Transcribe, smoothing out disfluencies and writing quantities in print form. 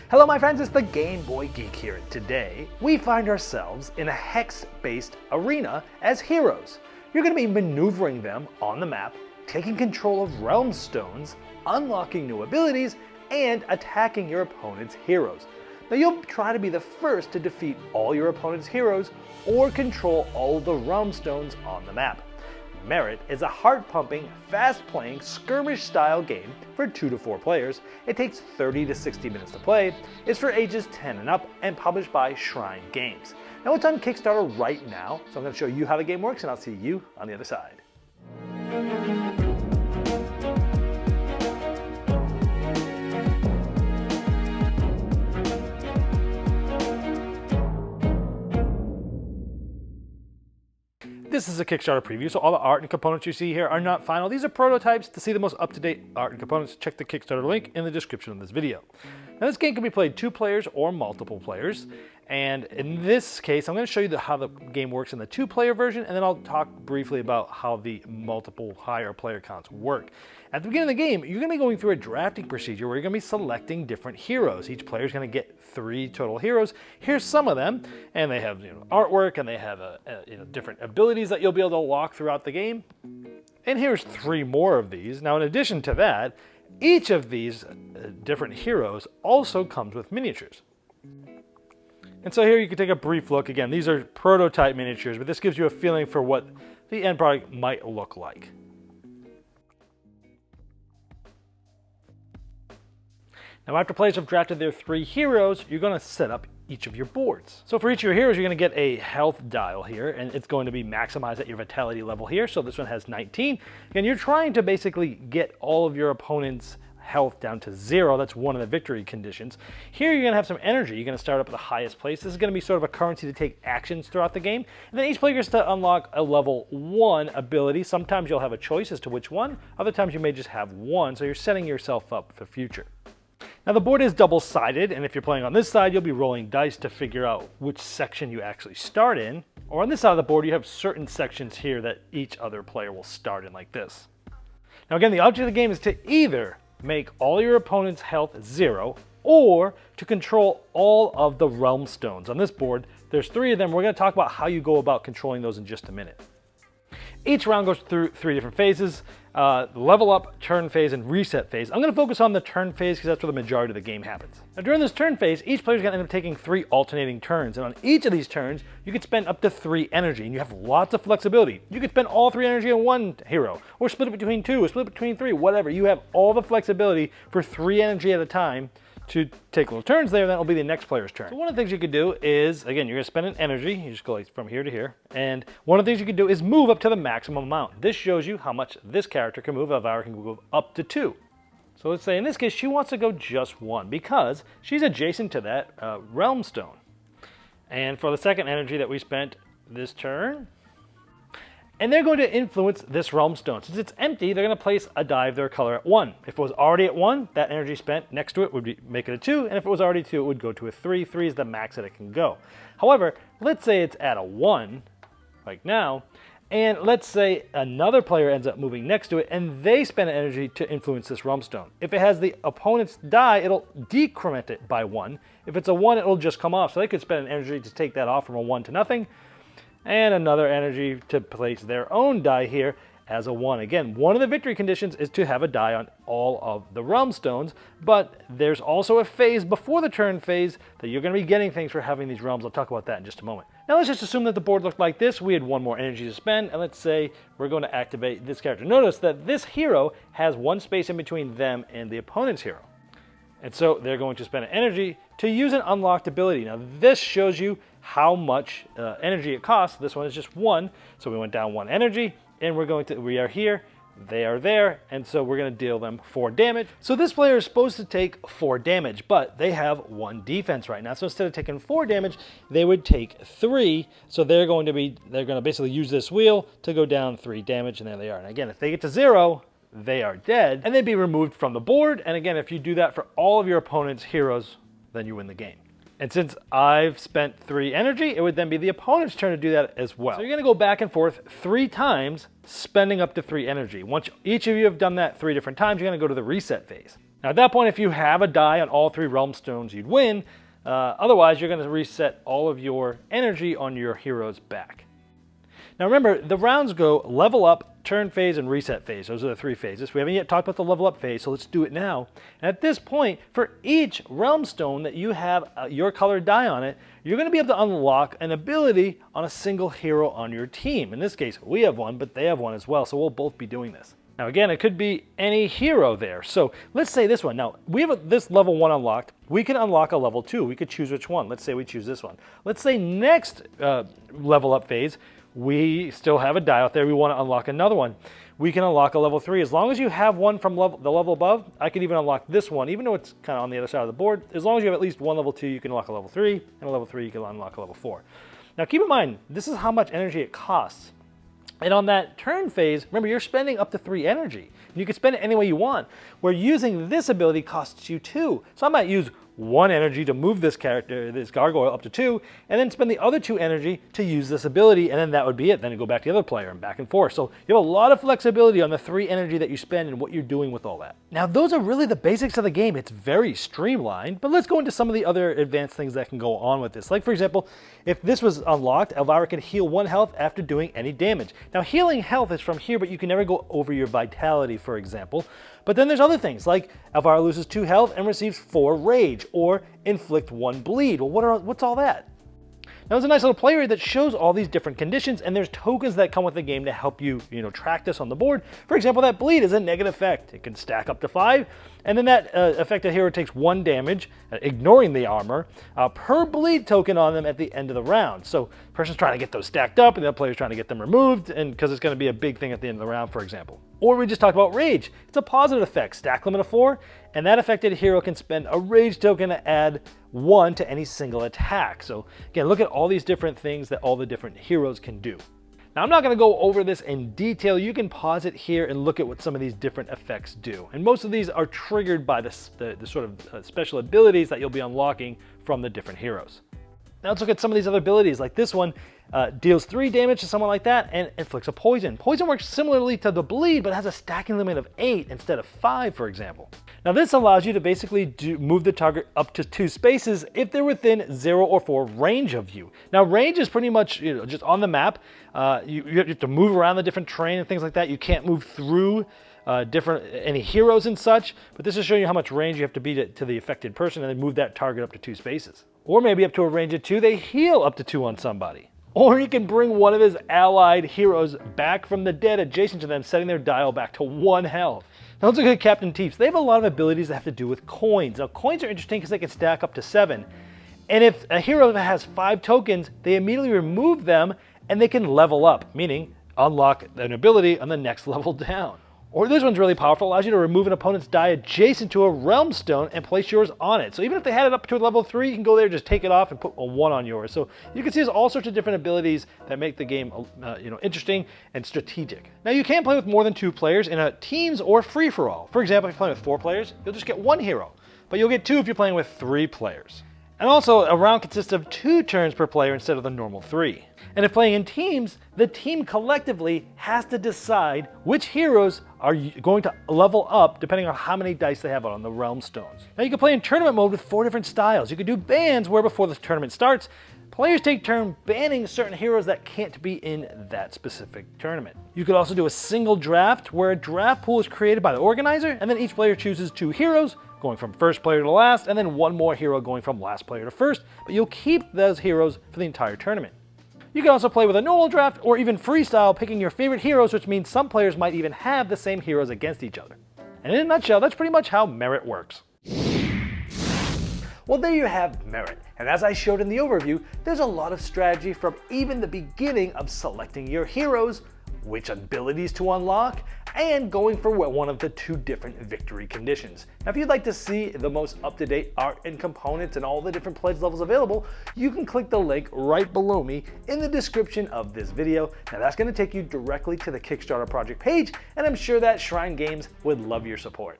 Hello my friends, it's the Game Boy Geek here. Today, we find ourselves in a hex-based arena as heroes. You're going to be maneuvering them on the map, taking control of realm stones, unlocking new abilities, and attacking your opponent's heroes. Now you'll try to be the first to defeat all your opponent's heroes or control all the realm stones on the map. Merit is a heart-pumping, fast-playing, skirmish-style game for 2 to 4 players. It takes 30 to 60 minutes to play, is for ages 10 and up, and published by Shrine Games. Now it's on Kickstarter right now, so I'm going to show you how the game works, and I'll see you on the other side. This is a Kickstarter preview, so all the art and components you see here are not final. These are prototypes. To see the most up-to-date art and components, check the Kickstarter link in the description of this video. Now this game can be played 2 players or multiple players, and in this case I'm going to show you how the game works in the 2-player version, and then I'll talk briefly about how the multiple higher player counts work. At the beginning of the game, you're going to be going through a drafting procedure where you're going to be selecting different heroes. Each player is going to get 3 total heroes. Here's some of them, and they have artwork, and they have different abilities that you'll be able to unlock throughout the game. And here's 3 more of these. Now in addition to that, each of these different heroes also comes with miniatures. And so here you can take a brief look. Again, these are prototype miniatures, but this gives you a feeling for what the end product might look like. Now after players have drafted their 3 heroes, you're going to set up each of your boards. So for each of your heroes, you're going to get a health dial here, and it's going to be maximized at your vitality level here. So this one has 19. And you're trying to basically get all of your opponent's health down to 0. That's one of the victory conditions. Here you're going to have some energy. You're going to start up at the highest place. This is going to be sort of a currency to take actions throughout the game. And then each player gets to unlock a level 1 ability. Sometimes you'll have a choice as to which one. Other times you may just have one. So you're setting yourself up for the future. Now the board is double-sided, and if you're playing on this side, you'll be rolling dice to figure out which section you actually start in. Or on this side of the board, you have certain sections here that each other player will start in like this. Now again, the object of the game is to either make all your opponent's health 0, or to control all of the realm stones. On this board, there's 3 of them. We're going to talk about how you go about controlling those in just a minute. Each round goes through 3 different phases, level up, turn phase, and reset phase. I'm going to focus on the turn phase because that's where the majority of the game happens. Now during this turn phase, each player is going to end up taking 3 alternating turns, and on each of these turns, you can spend up to 3 energy, and you have lots of flexibility. You can spend all 3 energy on one hero, or split it between 2, or split it between 3, whatever. You have all the flexibility for 3 energy at a time to take little turns there, and that'll be the next player's turn. So one of the things you could do is, again, you're gonna spend an energy, you just go like from here to here, and one of the things you could do is move up to the maximum amount. This shows you how much this character can move. Elvira can move up to 2. So let's say in this case, she wants to go just 1 because she's adjacent to that realm stone. And for the second energy that we spent this turn, and they're going to influence this realm stone. Since it's empty, they're going to place a die of their color at 1. If it was already at 1, that energy spent next to it would make it a 2, and if it was already 2, it would go to a 3. 3 is the max that it can go. However, let's say it's at a 1, like now, and let's say another player ends up moving next to it, and they spend energy to influence this realm stone. If it has the opponent's die, it'll decrement it by 1. If it's a 1, it'll just come off. So they could spend an energy to take that off from a 1 to nothing, and another energy to place their own die here as a 1. Again, one of the victory conditions is to have a die on all of the realm stones, but there's also a phase before the turn phase that you're going to be getting things for having these realms. I'll talk about that in just a moment. Now let's just assume that the board looked like this. We had 1 more energy to spend, and let's say we're going to activate this character. Notice that this hero has 1 space in between them and the opponent's hero. And so they're going to spend an energy to use an unlocked ability. Now this shows you how much energy it costs. This one is just 1, so we went down 1 energy, and we are here, they are there, and so we're going to deal them 4 damage. So this player is supposed to take 4 damage, but they have 1 defense right now. So instead of taking 4 damage, they would take 3. So they're going to basically use this wheel to go down 3 damage, and there they are. And again, if they get to 0, they are dead, and they'd be removed from the board. And again, if you do that for all of your opponent's heroes, then you win the game. And since I've spent 3 energy, it would then be the opponent's turn to do that as well. So you're going to go back and forth 3 times, spending up to 3 energy. Once each of you have done that 3 different times, you're going to go to the reset phase. Now at that point, if you have a die on all 3 realm stones, you'd win. Otherwise, you're going to reset all of your energy on your heroes back. Now remember, the rounds go level up, turn phase, and reset phase. Those are the 3 phases. We haven't yet talked about the level up phase, so let's do it now. And at this point, for each realm stone that you have your colored die on it, you're going to be able to unlock an ability on a single hero on your team. In this case, we have one, but they have one as well, so we'll both be doing this. Now again, it could be any hero there. So let's say this one. Now, we have this level 1 unlocked. We can unlock a level 2. We could choose which one. Let's say we choose this one. Let's say next level up phase, we still have a die out there. We want to unlock another one. We can unlock a level 3. As long as you have one from the level above, I can even unlock this one, even though it's kind of on the other side of the board. As long as you have at least one level 2, you can unlock a level 3, and a level 3, you can unlock a level 4. Now keep in mind, this is how much energy it costs. And on that turn phase, remember, you're spending up to 3 energy. You can spend it any way you want. Where using this ability costs you 2. So I might use 1 energy to move this character, this gargoyle, up to 2, and then spend the other 2 energy to use this ability, and then that would be it. Then you go back to the other player and back and forth. So you have a lot of flexibility on the 3 energy that you spend and what you're doing with all that. Now those are really the basics of the game. It's very streamlined, but let's go into some of the other advanced things that can go on with this. Like for example, if this was unlocked, Elvira can heal 1 health after doing any damage. Now healing health is from here, but you can never go over your vitality, for example. But then there's other things, like Elvira loses 2 health and receives 4 rage, or inflict 1 bleed. Well, what's all that? Now there's a nice little play area that shows all these different conditions, and there's tokens that come with the game to help you, track this on the board. For example, that bleed is a negative effect. It can stack up to 5, and then that affected hero takes 1 damage, ignoring the armor, per bleed token on them at the end of the round. So the person's trying to get those stacked up, and the other player's trying to get them removed, and because it's going to be a big thing at the end of the round, for example. Or we just talked about rage. It's a positive effect, stack limit of 4, and that affected hero can spend a rage token to add 1 to any single attack. So again, look at all these different things that all the different heroes can do. Now I'm not going to go over this in detail. You can pause it here and look at what some of these different effects do. And most of these are triggered by the sort of special abilities that you'll be unlocking from the different heroes. Now let's look at some of these other abilities. Like this one deals 3 damage to someone like that and inflicts a poison. Poison works similarly to the bleed, but has a stacking limit of 8 instead of 5, for example. Now this allows you to basically move the target up to 2 spaces if they're within 0 or 4 range of you. Now range is pretty much just on the map. You have to move around the different terrain and things like that. You can't move through any heroes and such, but this is showing you how much range you have to be to the affected person, and then move that target up to 2 spaces. Or maybe up to a range of 2, they heal up to 2 on somebody. Or he can bring one of his allied heroes back from the dead adjacent to them, setting their dial back to 1 health. Now let's look at Captain Teeps. They have a lot of abilities that have to do with coins. Now coins are interesting because they can stack up to 7. And if a hero has 5 tokens, they immediately remove them and they can level up, meaning unlock an ability on the next level down. Or this one's really powerful, allows you to remove an opponent's die adjacent to a realm stone and place yours on it. So even if they had it up to a level 3, you can go there, just take it off and put a 1 on yours. So you can see there's all sorts of different abilities that make the game interesting and strategic. Now you can play with more than 2 players in a teams or free-for-all. For example, if you're playing with 4 players, you'll just get 1 hero, but you'll get 2 if you're playing with 3 players. And also, a round consists of 2 turns per player instead of the normal 3. And if playing in teams, the team collectively has to decide which heroes are going to level up depending on how many dice they have on the realm stones. Now you can play in tournament mode with 4 different styles. You can do bans where before the tournament starts, players take turn banning certain heroes that can't be in that specific tournament. You could also do a single draft where a draft pool is created by the organizer, and then each player chooses 2 heroes, going from first player to last, and then 1 more hero going from last player to first, but you'll keep those heroes for the entire tournament. You can also play with a normal draft or even freestyle, picking your favorite heroes, which means some players might even have the same heroes against each other. And in a nutshell, that's pretty much how Merit works. Well, there you have Merit. And as I showed in the overview, there's a lot of strategy from even the beginning of selecting your heroes, which abilities to unlock, and going for one of the 2 different victory conditions. Now, if you'd like to see the most up-to-date art and components and all the different pledge levels available, you can click the link right below me in the description of this video. Now, that's going to take you directly to the Kickstarter project page, and I'm sure that Shrine Games would love your support.